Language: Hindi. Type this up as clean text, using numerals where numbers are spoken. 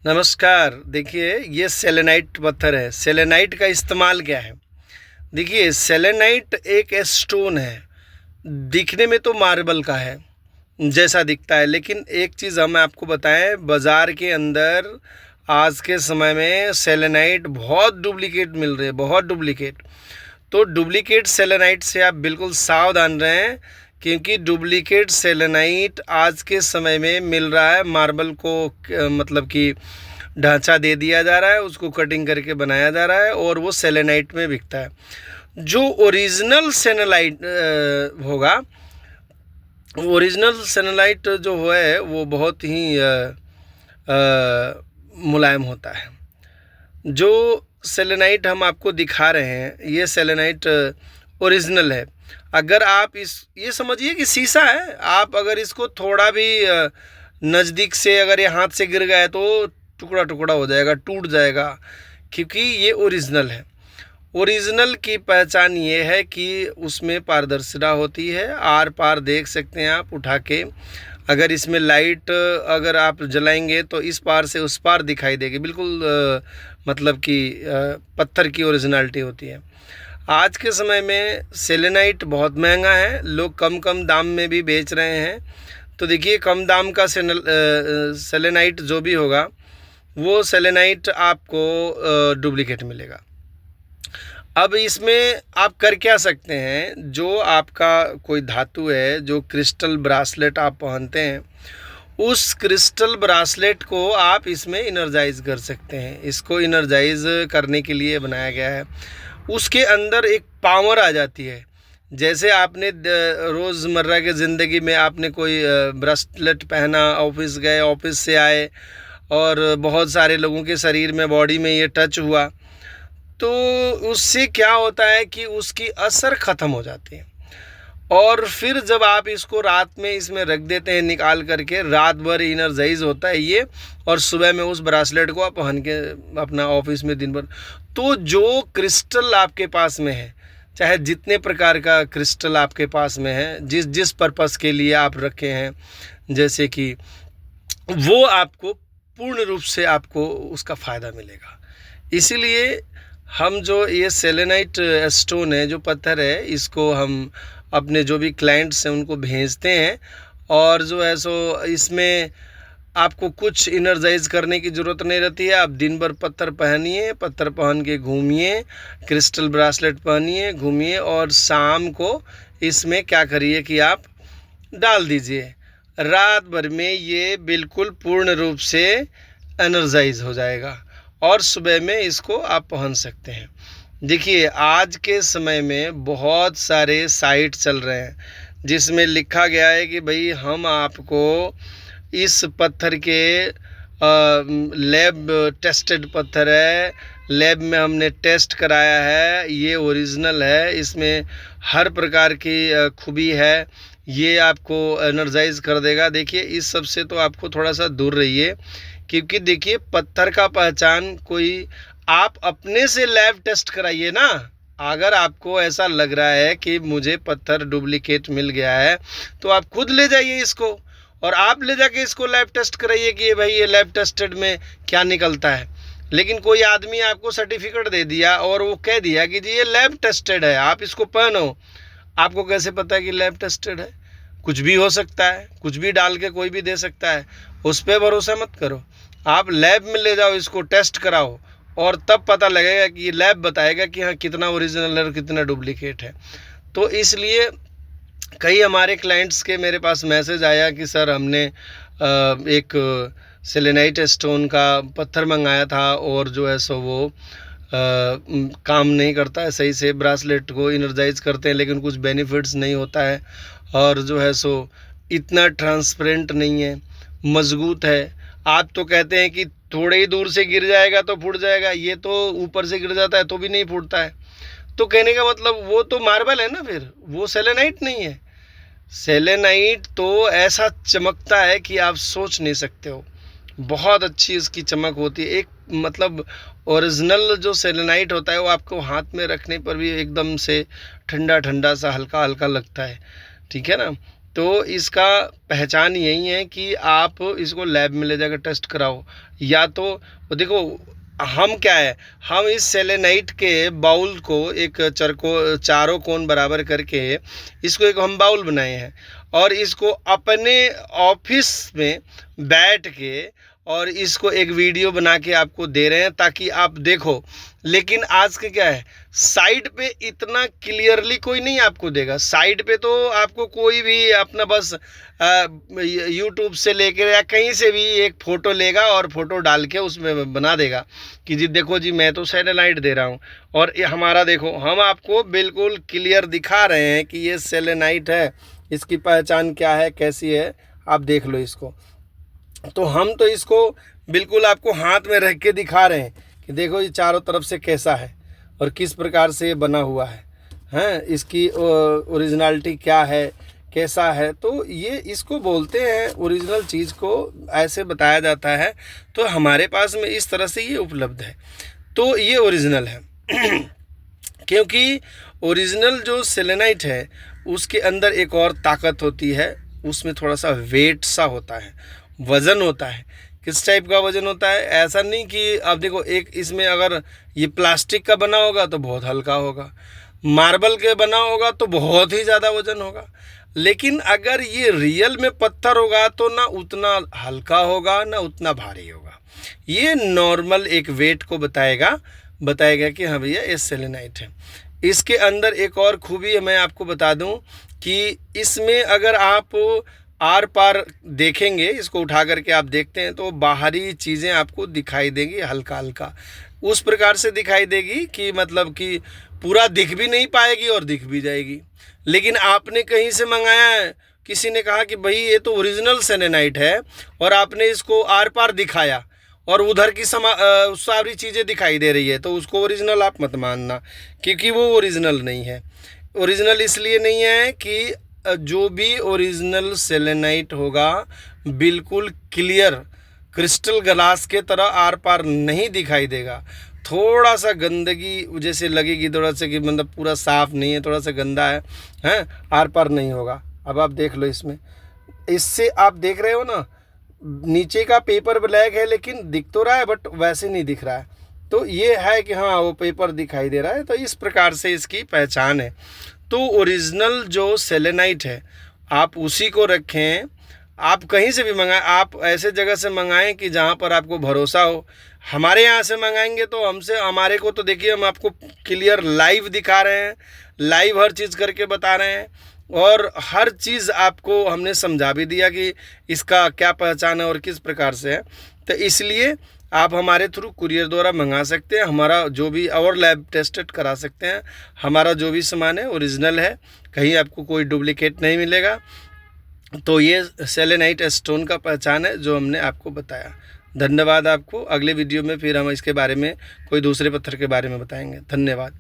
नमस्कार। देखिए, ये सेलेनाइट पत्थर है। सेलेनाइट का इस्तेमाल क्या है? देखिए, सेलेनाइट एक स्टोन है। दिखने में तो मार्बल का है जैसा दिखता है, लेकिन एक चीज़ हम आपको बताएं, बाज़ार के अंदर आज के समय में सेलेनाइट बहुत डुप्लीकेट मिल रहे हैं, बहुत डुप्लीकेट। तो डुप्लीकेट सेलेनाइट से आप बिल्कुल सावधान रहें, क्योंकि डुप्लीकेट सेलेनाइट आज के समय में मिल रहा है। मार्बल को मतलब कि ढांचा दे दिया जा रहा है, उसको कटिंग करके बनाया जा रहा है और वो सेलेनाइट में बिकता है। जो ओरिजिनल सेलेनाइट होगा, ओरिजिनल सेलेनाइट जो है वो बहुत ही मुलायम होता है। जो सेलेनाइट हम आपको दिखा रहे हैं, ये सेलेनाइट ओरिजिनल है। अगर आप ये समझिए कि शीशा है, आप अगर इसको थोड़ा भी नज़दीक से अगर ये हाथ से गिर गया तो टुकड़ा टुकड़ा हो जाएगा, टूट जाएगा, क्योंकि ये ओरिजिनल है। ओरिजिनल की पहचान ये है कि उसमें पारदर्शिता होती है, आर पार देख सकते हैं आप उठा के। अगर इसमें लाइट अगर आप जलाएंगे तो इस पार से उस पार दिखाई देगी, बिल्कुल मतलब कि पत्थर की ओरिजिनलिटी होती है। आज के समय में सेलेनाइट बहुत महंगा है, लोग कम कम दाम में भी बेच रहे हैं। तो देखिए, कम दाम का सेलेनाइट जो भी होगा वो सेलेनाइट आपको डुप्लीकेट मिलेगा। अब इसमें आप कर क्या सकते हैं, जो आपका कोई धातु है, जो क्रिस्टल ब्रासलेट आप पहनते हैं, उस क्रिस्टल ब्रासलेट को आप इसमें इनर्जाइज कर सकते हैं। इसको इनर्जाइज करने के लिए बनाया गया है। उसके अंदर एक पावर आ जाती है। जैसे आपने रोज़मर्रा की ज़िंदगी में आपने कोई ब्रासलेट पहना, ऑफिस गए, ऑफिस से आए और बहुत सारे लोगों के शरीर में, बॉडी में ये टच हुआ, तो उससे क्या होता है कि उसकी असर ख़त्म हो जाती है। और फिर जब आप इसको रात में इसमें रख देते हैं निकाल करके, रात भर इनर्जाइज होता है ये, और सुबह में उस ब्रासलेट को आप पहन के अपना ऑफिस में दिन भर, तो जो क्रिस्टल आपके पास में है, चाहे जितने प्रकार का क्रिस्टल आपके पास में है, जिस जिस पर्पस के लिए आप रखे हैं, जैसे कि वो आपको पूर्ण रूप से आपको उसका फ़ायदा मिलेगा। इसीलिए हम जो ये सेलेनाइट स्टोन है, जो पत्थर है, इसको हम अपने जो भी क्लाइंट्स हैं उनको भेजते हैं। और जो है सो इसमें आपको कुछ इनर्जाइज करने की ज़रूरत नहीं रहती है। आप दिन भर पत्थर पहनिए, पत्थर पहन के घूमिए, क्रिस्टल ब्रासलेट पहनिए, घूमिए, और शाम को इसमें क्या करिए कि आप डाल दीजिए। रात भर में ये बिल्कुल पूर्ण रूप से एनर्जाइज हो जाएगा और सुबह में इसको आप पहन सकते हैं। देखिए, आज के समय में बहुत सारे साइट चल रहे हैं जिसमें लिखा गया है कि भाई हम आपको इस पत्थर के लैब टेस्टेड पत्थर है, लैब में हमने टेस्ट कराया है, ये ओरिजिनल है, इसमें हर प्रकार की खूबी है, ये आपको एनर्जाइज कर देगा। देखिए, इस सब से तो आपको थोड़ा सा दूर रहिए, क्योंकि देखिए, पत्थर का पहचान कोई, आप अपने से लैब टेस्ट कराइए ना। अगर आपको ऐसा लग रहा है कि मुझे पत्थर डुप्लीकेट मिल गया है, तो आप खुद ले जाइए इसको, और आप ले जाके इसको लैब टेस्ट कराइए कि भाई ये लैब टेस्टेड में क्या निकलता है। लेकिन कोई आदमी आपको सर्टिफिकेट दे दिया और वो कह दिया कि जी ये लैब टेस्टेड है, आप इसको पहनो। आपको कैसे पता है कि लैब टेस्टेड है? कुछ भी हो सकता है, कुछ भी डाल के कोई भी दे सकता है। उस पर भरोसा मत करो। आप लैब में ले जाओ, इसको टेस्ट कराओ, और तब पता लगेगा कि लैब बताएगा कि हाँ कितना ओरिजिनल है और कितना डुप्लीकेट है। तो इसलिए कई हमारे क्लाइंट्स के मेरे पास मैसेज आया कि सर, हमने एक सेलेनाइट स्टोन का पत्थर मंगाया था और जो है सो वो काम नहीं करता है सही से। ब्रासलेट को इनर्जाइज करते हैं लेकिन कुछ बेनिफिट्स नहीं होता है, और जो है सो इतना ट्रांसपेरेंट नहीं है, मजबूत है। आप तो कहते हैं कि थोड़े ही दूर से गिर जाएगा तो फूट जाएगा, ये तो ऊपर से गिर जाता है तो भी नहीं फूटता है। तो कहने का मतलब वो तो मार्बल है ना, फिर वो सेलेनाइट नहीं है। सेलेनाइट तो ऐसा चमकता है कि आप सोच नहीं सकते हो, बहुत अच्छी इसकी चमक होती है। एक मतलब ओरिजिनल जो सेलेनाइट होता है वो आपको हाथ में रखने पर भी एकदम से ठंडा ठंडा सा, हल्का हल्का लगता है, ठीक है ना। तो इसका पहचान यही है कि आप इसको लैब में ले जाकर टेस्ट कराओ, या तो देखो हम क्या है, हम इस सेलेनाइट के बाउल को एक चारों कोण बराबर करके इसको एक हम बाउल बनाए हैं और इसको अपने ऑफिस में बैठ के और इसको एक वीडियो बना के आपको दे रहे हैं ताकि आप देखो। लेकिन आज के क्या है, साइड पे इतना क्लियरली कोई नहीं आपको देगा। साइड पे तो आपको कोई भी अपना बस यूट्यूब से लेकर या कहीं से भी एक फ़ोटो लेगा और फ़ोटो डाल के उसमें बना देगा कि जी देखो जी मैं तो सेलेनाइट दे रहा हूँ और ये हमारा देखो, हम आपको बिल्कुल क्लियर दिखा रहे हैं कि ये सेलेनाइट है, इसकी पहचान क्या है, कैसी है, आप देख लो इसको। तो हम तो इसको बिल्कुल आपको हाथ में रख के दिखा रहे हैं कि देखो ये चारों तरफ से कैसा है और किस प्रकार से ये बना हुआ है, हैं इसकी ओरिजिनलिटी क्या है, कैसा है। तो ये इसको बोलते हैं ओरिजिनल चीज़ को ऐसे बताया जाता है। तो हमारे पास में इस तरह से ये उपलब्ध है, तो ये ओरिजिनल है। क्योंकि ओरिजिनल जो सेलेनाइट है उसके अंदर एक और ताकत होती है, उसमें थोड़ा सा वेट सा होता है, वज़न होता है। किस टाइप का वज़न होता है, ऐसा नहीं कि अब देखो एक इसमें अगर ये प्लास्टिक का बना होगा तो बहुत हल्का होगा, मार्बल के बना होगा तो बहुत ही ज़्यादा वज़न होगा। लेकिन अगर ये रियल में पत्थर होगा तो ना उतना हल्का होगा ना उतना भारी होगा। ये नॉर्मल एक वेट को बताएगा कि हाँ भैया ये सेलेनाइट है। इसके अंदर एक और खूबी मैं आपको बता दूं कि इसमें अगर आप आर पार देखेंगे, इसको उठा करके आप देखते हैं तो बाहरी चीज़ें आपको दिखाई देंगी हल्का हल्का, उस प्रकार से दिखाई देगी कि मतलब कि पूरा दिख भी नहीं पाएगी और दिख भी जाएगी। लेकिन आपने कहीं से मंगाया है, किसी ने कहा कि भाई ये तो ओरिजिनल सेलेनाइट है और आपने इसको आर पार दिखाया और उधर की सारी चीज़ें दिखाई दे रही है, तो उसको ओरिजिनल आप मत मानना, क्योंकि वो ओरिजिनल नहीं है। ओरिजिनल इसलिए नहीं है कि जो भी ओरिजिनल सेलेनाइट होगा बिल्कुल क्लियर क्रिस्टल ग्लास के तरह आर पार नहीं दिखाई देगा। थोड़ा सा गंदगी जैसे लगेगी, थोड़ा सा कि मतलब पूरा साफ़ नहीं है, थोड़ा सा गंदा है, हैं आर पार नहीं होगा। अब आप देख लो इसमें, इससे आप देख रहे हो ना, नीचे का पेपर ब्लैक है लेकिन दिख तो रहा है बट वैसे नहीं दिख रहा है। तो ये है कि हाँ वो पेपर दिखाई दे रहा है। तो इस प्रकार से इसकी पहचान है। तो ओरिजिनल जो सेलेनाइट है आप उसी को रखें। आप कहीं से भी मंगाएं, आप ऐसे जगह से मंगाएं कि जहां पर आपको भरोसा हो। हमारे यहाँ से मंगाएंगे तो हमारे को तो देखिए हम आपको क्लियर लाइव दिखा रहे हैं, लाइव हर चीज़ करके बता रहे हैं और हर चीज़ आपको हमने समझा भी दिया कि इसका क्या पहचान है और किस प्रकार से है। तो इसलिए आप हमारे थ्रू कुरियर द्वारा मंगा सकते हैं, हमारा जो भी और लैब टेस्टेड करा सकते हैं। हमारा जो भी सामान है ओरिजिनल है, कहीं आपको कोई डुप्लीकेट नहीं मिलेगा। तो ये सेलेनाइट स्टोन का पहचान है जो हमने आपको बताया। धन्यवाद आपको। अगले वीडियो में फिर हम इसके बारे में कोई दूसरे पत्थर के बारे में बताएंगे। धन्यवाद।